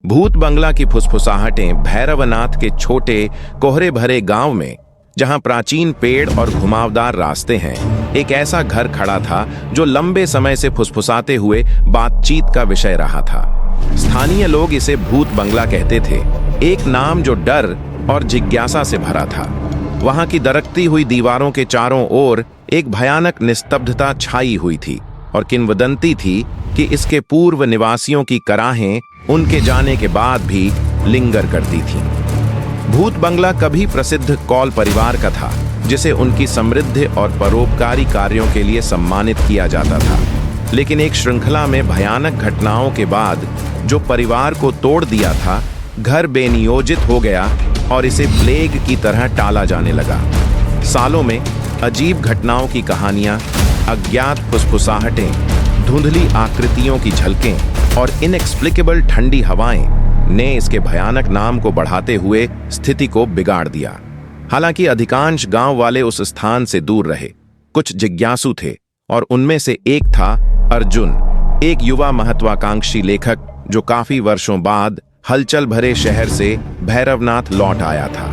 भूत बंगला की फुसफुसाहटें भैरवनाथ के छोटे कोहरे भरे गांव में, जहां प्राचीन पेड़ और घुमावदार रास्ते हैं, एक ऐसा घर खड़ा था जो लंबे समय से फुसफुसाते हुए बातचीत का विषय रहा था। स्थानीय लोग इसे भूत बंगला कहते थे, एक नाम जो डर और जिज्ञासा से भरा था। वहां की दरकती हुई दीवारों के चारों ओर एक भयानक निस्तब्धता छाई हुई थी और किंवदंती थी कि इसके पूर्व निवासियों की कराहें उनके जाने के बाद भी लिंगर करती थीं। भूत बंगला कभी प्रसिद्ध कौल परिवार का था, जिसे उनकी समृद्धि और परोपकारी कार्यों के लिए सम्मानित किया जाता था। लेकिन एक श्रृंखला में भयानक घटनाओं के बाद जो परिवार को तोड़ दिया था, घर बेनियोजित हो गया और इसे प्लेग की तरह टाला जाने लगा। सालों में अजीब घटनाओं की कहानियां, अज्ञात फुसफुसाहटें, धुंधली आकृतियों की झलकें और इनएक्सप्लिकेबल ठंडी हवाएं ने इसके भयानक नाम को बढ़ाते हुए स्थिति को बिगाड़ दिया। हालांकि अधिकांश गांव वाले उस स्थान से दूर रहे। कुछ जिज्ञासु थे और उनमें से एक था अर्जुन, एक युवा महत्वाकांक्षी लेखक जो काफी वर्षों बाद हलचल भरे शहर से भैरवनाथ लौट आया था।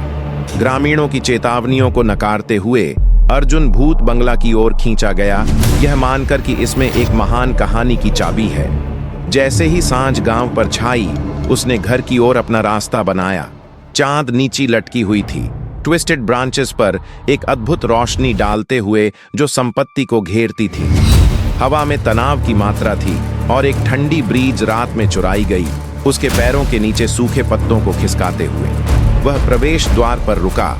ग्रामीणों की चेतावनियों को नकारते हुए अर्जुन भूत बंगला की ओर खींचा गया, यह मानकर कि इसमें एक महान कहानी की चाबी है। जैसे ही सांझ गांव पर छाई, उसने घर की ओर अपना रास्ता बनाया। चांद नीची लटकी हुई थी, ट्विस्टेड ब्रांचेस पर एक अद्भुत रोशनी डालते हुए जो संपत्ति को घेरती थी। हवा में तनाव की मात्रा थी और एक ठंडी ब्रीज रात में चुराई गई, उसके पैरों के नीचे सूखे पत्तों को खिसकाते हुए। वह प्रवेश द्वार पर रुका,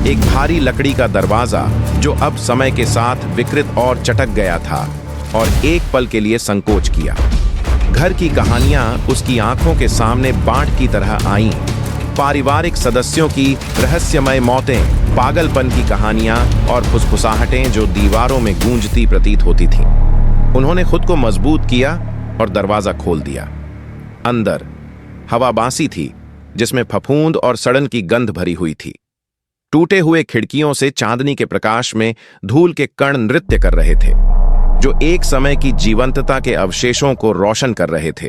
एक भारी लकड़ी का दरवाजा जो अब समय के साथ विकृत और चटक गया था, और एक पल के लिए संकोच किया। घर की कहानियां उसकी आंखों के सामने बाढ़ की तरह आईं। पारिवारिक सदस्यों की रहस्यमय मौतें, पागलपन की कहानियां और फुसफुसाहटें जो दीवारों में गूंजती प्रतीत होती थीं। उन्होंने खुद को मजबूत किया और दरवाजा खोल दिया। अंदर हवा बासी थी, जिसमें फफूंद और सड़न की गंध भरी हुई थी। टूटे हुए खिड़कियों से चांदनी के प्रकाश में धूल के कण नृत्य कर रहे थे, जो एक समय की जीवंतता के अवशेषों को रोशन कर रहे थे।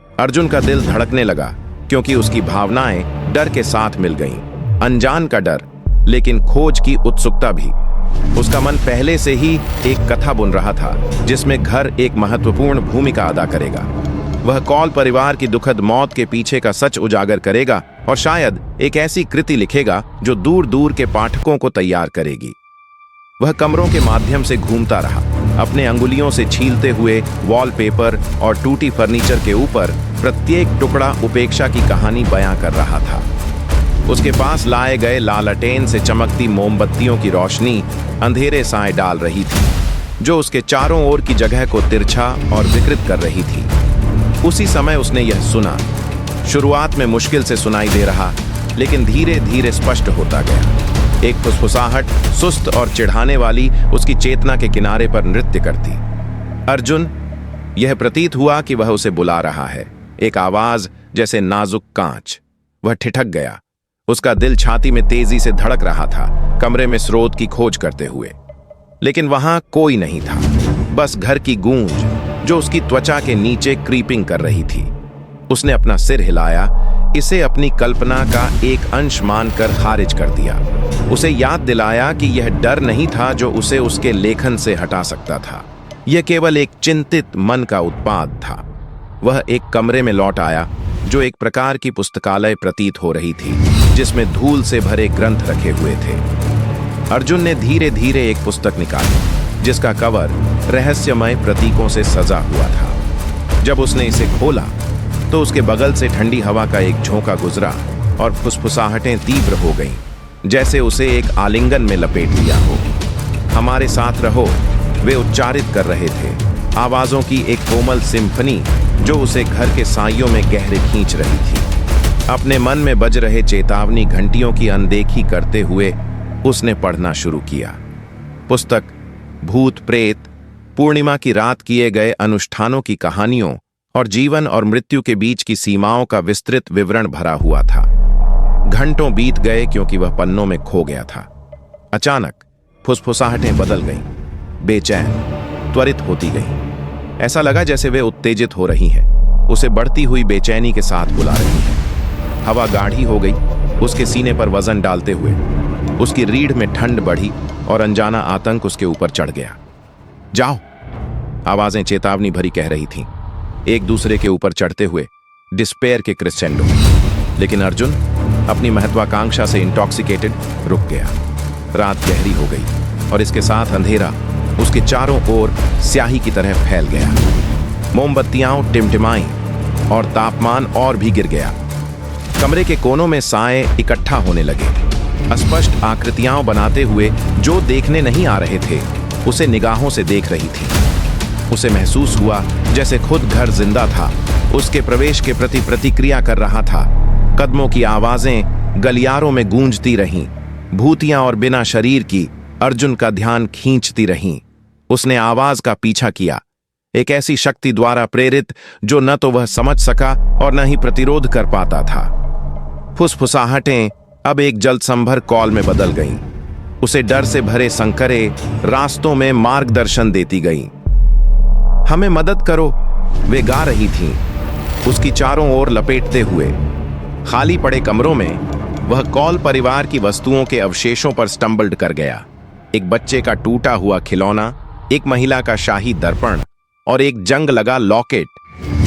अर्जुन का दिल धड़कने लगा, क्योंकि उसकी भावनाएं डर के साथ मिल गईं। अनजान का डर, लेकिन खोज की उत्सुकता भी। उसका मन पहले से ही एक कथा बुन रहा था, जिसमें घर एक महत्वपूर्ण भूमिका अदा करेगा। वह कौल परिवार की दुखद मौत के पीछे का सच उजागर करेगा और शायद एक ऐसी कृति लिखेगा जो दूर दूर के पाठकों को तैयार करेगी। वह कमरों के माध्यम से घूमता रहा, अपने अंगुलियों से छीलते हुए वॉलपेपर और टूटी फर्नीचर के ऊपर प्रत्येक टुकड़ा उपेक्षा की कहानी बयां कर रहा था। उसके पास लाए गए लालटेन से चमकती मोमबत्तियों की रोशनी अंधेरे साए डाल रही थी, जो उसके चारों ओर की जगह को तिरछा और विकृत कर रही थी। उसी समय उसने यह सुना। शुरुआत में मुश्किल से सुनाई दे रहा, लेकिन धीरे धीरे स्पष्ट होता गया। एक फुसफुसाहट, सुस्त और चिढ़ाने वाली, उसकी चेतना के किनारे पर नृत्य करती। अर्जुन, यह प्रतीत हुआ कि वह उसे बुला रहा है, एक आवाज जैसे नाजुक कांच। वह ठिठक गया। उसका दिल छाती में तेजी से धड़क रहा था, कमरे में स्रोत की खोज करते हुए। लेकिन वहां कोई नहीं था, बस घर की गूंज जो उसकी त्वचा के नीचे क्रीपिंग कर रही थी। उसने अपना सिर हिलाया, इसे अपनी कल्पना का एक अंश मानकर खारिज कर दिया। उसे याद दिलाया कि यह डर नहीं था जो उसे उसके लेखन से हटा सकता था। यह केवल एक चिंतित मन का उत्पाद था। वह एक कमरे में लौट आया, जो एक प्रकार की पुस्तकालय प्रतीत हो रही थी, जिसमें धूल से भरे ग्रंथ रखे हुए थे। अर्जुन ने धीरे धीरे एक पुस्तक निकाली, जिसका कवर रहस्यमय प्रतीकों से सजा हुआ था। जब उसने इसे खोला, तो उसके बगल से ठंडी हवा का एक झोंका गुजरा और फुसफुसाहटें तीव्र हो गईं, जैसे उसे एक आलिंगन में लपेट लिया हो। हमारे साथ रहो, वे उच्चारित कर रहे थे, आवाजों की एक कोमल सिम्फनी जो उसे घर के साइयों में गहरे खींच रही थी। अपने मन में बज रहे चेतावनी घंटियों की अनदेखी करते हुए उसने पढ़ना शुरू किया। पुस्तक भूत प्रेत, पूर्णिमा की रात किए गए अनुष्ठानों की कहानियों और जीवन और मृत्यु के बीच की सीमाओं का विस्तृत विवरण भरा हुआ था। घंटों बीत गए क्योंकि वह पन्नों में खो गया था। अचानक फुसफुसाहटें बदल गईं, बेचैन, त्वरित होती गईं। ऐसा लगा जैसे वे उत्तेजित हो रही हैं। उसे बढ़ती हुई बेचैनी के साथ बुला रही है। हवा गाढ़ी हो गई उसके सीने पर वजन डालते हुए। उसकी रीढ़ में ठंड बढ़ी और अनजाना आतंक उसके ऊपर चढ़ गया। जाओ, आवाजें चेतावनी भरी कह रही थीं, एक दूसरे के ऊपर चढ़ते हुए, डिस्पेयर के क्रिसेंडो। लेकिन अर्जुन अपनी महत्वाकांक्षा से इंटॉक्सिकेटेड रुक गया। रात गहरी हो गई और इसके साथ अंधेरा उसके चारों ओर स्याही की तरह फैल गया। मोमबत्तियां टिमटिमाई और तापमान और भी गिर गया। कमरे के कोनों में साए इकट्ठा होने लगे, अस्पष्ट आकृतियां बनाते हुए जो देखने नहीं आ रहे थे उसे निगाहों से देख रही थी। उसे महसूस हुआ जैसे खुद घर जिंदा था, उसके प्रवेश के प्रति प्रतिक्रिया कर रहा था। कदमों की आवाजें गलियारों में गूंजती रहीं, भूतियां और बिना शरीर की अर्जुन का ध्यान खींचती रहीं। उसने आवाज का पीछा किया, एक ऐसी शक्ति द्वारा प्रेरित जो न तो वह समझ सका और न ही प्रतिरोध कर पाता था। फुसफुसाहटें अब एक जलसंभर कॉल में बदल गईं। उसे डर से भरे संकरे रास्तों में मार्गदर्शन देती गईं। हमें मदद करो, वे गा रही थीं, उसकी चारों ओर लपेटते हुए। खाली पड़े कमरों में वह कॉल परिवार की वस्तुओं के अवशेषों पर स्टंबल्ड कर गया। एक बच्चे का टूटा हुआ खिलौना, एक महिला का शाही दर्पण और एक जंग लगा लॉकेट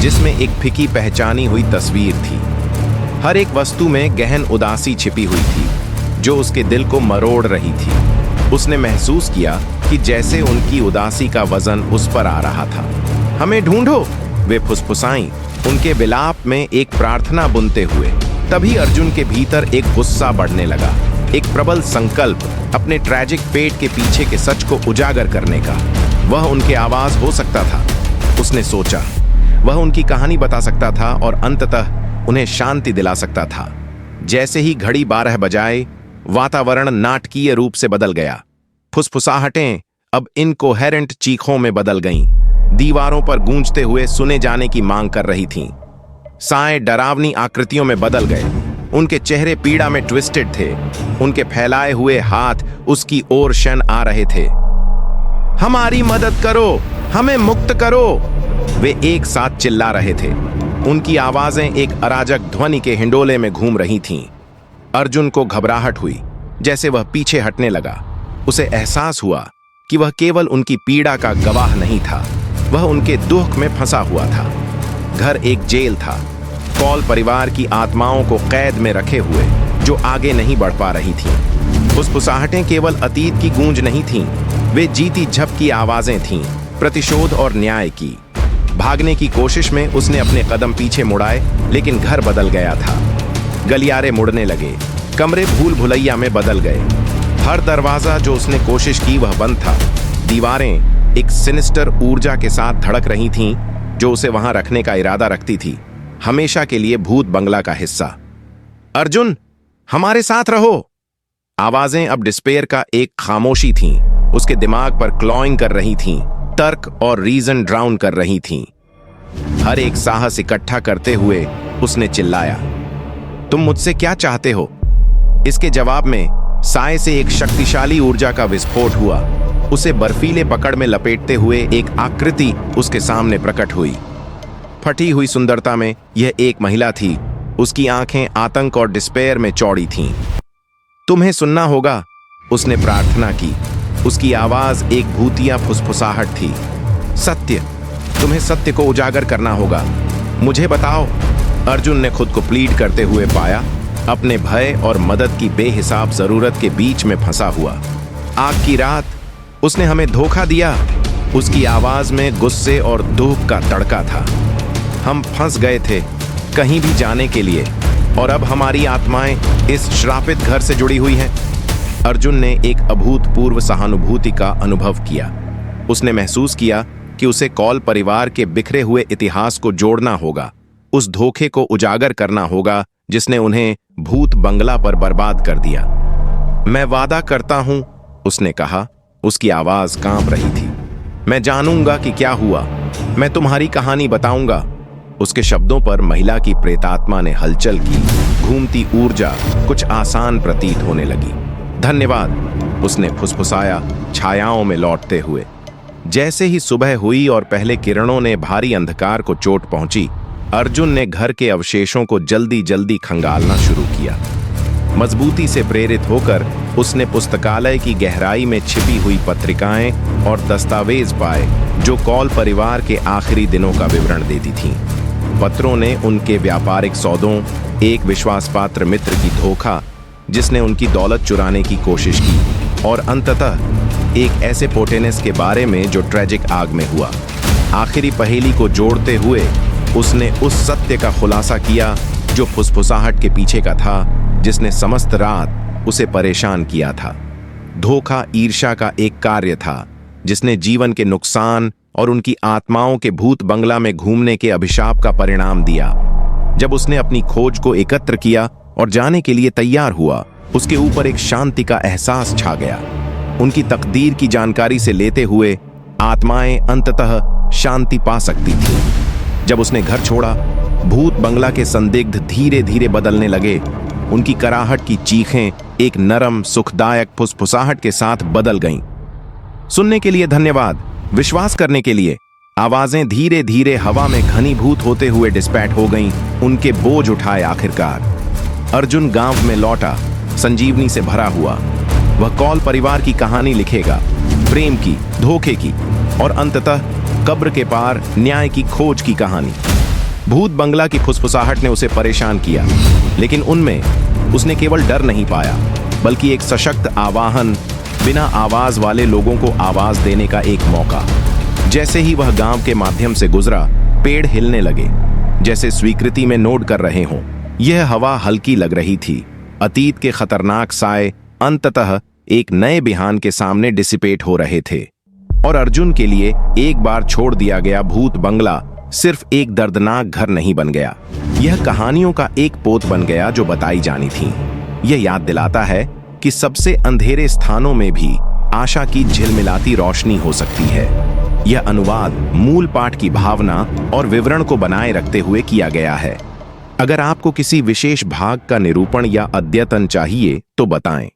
जिसमें एक फीकी पहचानी हुई तस्वीर थी। हर एक वस्तु में गहन उदासी छिपी हुई थी जो उसके दिल को मरोड़ रही थी। उसने महसूस किया कि जैसे उनकी उदासी का वजन उस पर आ रहा था। हमें ढूंढो, वे फुसफुसाईं, उनके विलाप में एक प्रार्थना बुनते हुए। तभी अर्जुन के भीतर एक गुस्सा बढ़ने लगा, एक प्रबल संकल्प अपने ट्रैजिक पेट के पीछे के सच को उजागर करने का। वह उनके आवाज हो सकता था, उसने सोचा। वह उनकी कहानी बता सकता था और अंततः उन्हें शांति दिला सकता था। जैसे ही घड़ी 12 बजाए, वातावरण नाटकीय रूप से बदल गया। फुसफुसाहटें अब इनकोहेरेंट चीखों में बदल गईं, दीवारों पर गूंजते हुए सुने जाने की मांग कर रही थीं। साए डरावनी आकृतियों में बदल गए, उनके चेहरे पीड़ा में ट्विस्टेड थे, उनके फैलाए हुए हाथ उसकी ओर शन आ रहे थे। हमारी मदद करो, हमें मुक्त करो, वे एक साथ चिल्ला रहे थे। उनकी आवाजें एक अराजक ध्वनि के हिंडोले में घूम रही थीं। अर्जुन को घबराहट हुई, जैसे वह पीछे हटने लगा। उसे एहसास हुआ कि वह केवल उनकी पीड़ा का गवाह नहीं था, वह उनके दुख में फंसा हुआ था। घर एक जेल था, कॉल परिवार की आत्माओं को कैद में रखे हुए जो आगे नहीं बढ़ पा रही थीं। फुसफुसाहटें केवल अतीत की गूंज नहीं थीं, वे जीती झपकी आवाजें थीं, प्रतिशोध और न्याय की। भागने की कोशिश में उसने अपने कदम पीछे मुड़ाए, लेकिन घर बदल गया था। गलियारे मुड़ने लगे, कमरे भूल भुलैया में बदल गए। हर दरवाजा जो उसने कोशिश की वह बंद था। दीवारें एक सिनिस्टर ऊर्जा के साथ धड़क रही थीं जो उसे वहां रखने का इरादा रखती थी, हमेशा के लिए भूत बंगला का हिस्सा। अर्जुन, हमारे साथ रहो। आवाजें अब डिस्पेयर का एक खामोशी थीं, उसके दिमाग पर क्लॉइंग कर रही थीं, तर्क और रीजन ड्राउन कर रही थीं। हर एक साहस इकट्ठा करते हुए उसने चिल्लाया, तुम मुझसे क्या चाहते हो? इसके जवाब में साए से एक शक्तिशाली ऊर्जा का विस्फोट हुआ। उसे बर्फीले पकड़ में लपेटते हुए एक आकृति उसके सामने प्रकट हुई। फटी हुई सुंदरता में यह एक महिला थी, उसकी आंखें आतंक और डिस्पेयर में चौड़ी थीं। तुम्हें सुनना होगा, उसने प्रार्थना की। उसकी आवाज एक भूतिया फुसफुसाहट थी। सत्य, तुम्हें सत्य को उजागर करना होगा, मुझे बताओ। अर्जुन ने खुद को प्लीड करते हुए पाया, अपने भय और मदद की बेहिसाब जरूरत के बीच में फंसा हुआ। आग की रात, उसने हमें धोखा दिया। उसकी आवाज में गुस्से और दुख का तड़का था। हम फंस गए थे कहीं भी जाने के लिए, और अब हमारी आत्माएं इस श्रापित घर से जुड़ी हुई हैं। अर्जुन ने एक अभूतपूर्व सहानुभूति का अनुभव किया। उसने महसूस किया कि उसे कॉल परिवार के बिखरे हुए इतिहास को जोड़ना होगा, उस धोखे को उजागर करना होगा जिसने उन्हें भूत बंगला पर बर्बाद कर दिया। मैं वादा करता हूं, उसने कहा, उसकी आवाज कांप रही थी। मैं जानूंगा कि क्या हुआ, मैं तुम्हारी कहानी बताऊंगा। उसके शब्दों पर महिला की प्रेतात्मा ने हलचल की, घूमती ऊर्जा कुछ आसान प्रतीत होने लगी। धन्यवाद, उसने फुसफुसाया, छायाओं में लौटते हुए। जैसे ही सुबह हुई और पहले किरणों ने भारी अंधकार को चोट पहुंची, अर्जुन ने घर के अवशेषों को जल्दी जल्दी खंगालना शुरू किया। मजबूती से प्रेरित होकर उसने पुस्तकालय की गहराई में छिपी हुई पत्रिकाएं और दस्तावेज पाए जो कौल परिवार के आखिरी दिनों का विवरण देती थीं। पत्रों ने उनके व्यापारिक सौदों, एक विश्वासपात्र मित्र की धोखा जिसने उनकी दौलत चुराने की कोशिश की, और अंततः एक ऐसे पोटेनेस के बारे में जो ट्रेजिक आग में हुआ। आखिरी पहेली को जोड़ते हुए उसने उस सत्य का खुलासा किया जो फुसफुसाहट के पीछे का था, जिसने समस्त रात उसे परेशान किया था। धोखा ईर्ष्या का एक कार्य था जिसने जीवन के नुकसान और उनकी आत्माओं के भूत बंगला में घूमने के अभिशाप का परिणाम दिया। जब उसने अपनी खोज को एकत्र किया और जाने के लिए तैयार हुआ, उसके ऊपर एक शांति का एहसास छा गया। उनकी तकदीर की जानकारी से लेते हुए आत्माएं अंततः शांति पा सकती थीं। जब उसने घर छोड़ा, भूत बंगला के संदिग्ध धीरे धीरे बदलने लगे। उनकी कराहट की चीखें एक नरम सुखदायक फुसफुसाहट के साथ बदल गईं। सुनने के लिए धन्यवाद। विश्वास करने के लिए। आवाजें धीरे धीरे हवा में घनीभूत होते हुए डिस्पैट हो गईं। उनके बोझ उठाए आखिरकार। अर्जुन गांव में लौटा, संजीवनी से भरा हुआ। वह कौल परिवार की कहानी लिखेगा, प्रेम की, धोखे की और अंततः कब्र के पार न्याय की खोज की कहानी। भूत बंगला की फुसफुसाहट ने उसे परेशान किया, लेकिन उनमें उसने केवल डर नहीं पाया, बल्कि एक सशक्त आवाहन, बिना आवाज वाले लोगों को आवाज देने का एक मौका। जैसे ही वह गांव के माध्यम से गुजरा, पेड़ हिलने लगे, जैसे स्वीकृति में नोट कर रहे हों। यह हवा हल्की लग रही थी। अतीत के खतरनाक साए अंततः एक नए बिहान के सामने डिसिपेट हो रहे थे। और अर्जुन के लिए एक बार छोड़ दिया गया भूत बंगला सिर्फ एक दर्दनाक घर नहीं बन गया, यह कहानियों का एक पोत बन गया जो बताई जानी थी। यह याद दिलाता है कि सबसे अंधेरे स्थानों में भी आशा की झिलमिलाती रोशनी हो सकती है। यह अनुवाद मूल पाठ की भावना और विवरण को बनाए रखते हुए किया गया है। अगर आपको किसी विशेष भाग का निरूपण या अद्यतन चाहिए तो बताएं।